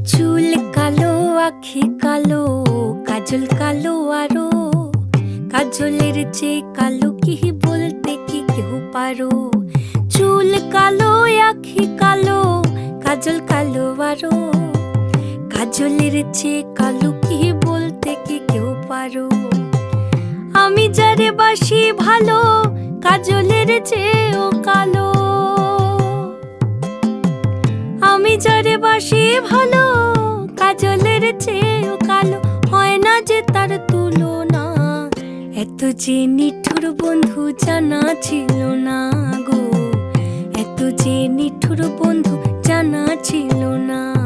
চুল কালো, আখি কালো, কাজল কালো আরো। কাজলের চেয়ে কালো কি বলতে কি কেউ পারো? চুল কালো, আখি কালো, কাজল কালো আরো। কাজলের চেয়ে কালো কি বলতে কি কেউ পারো? আমি যারে বাসি ভালো, কাজলের চেয়েও কালো। আমি যারে বাসি ভালো, কাজলের চেয়েও কালো। হয় না যে তার তুলনা, এত যে নিঠুর বন্ধু জানা ছিল না গো। এত যে নিঠুর বন্ধু জানা ছিল না।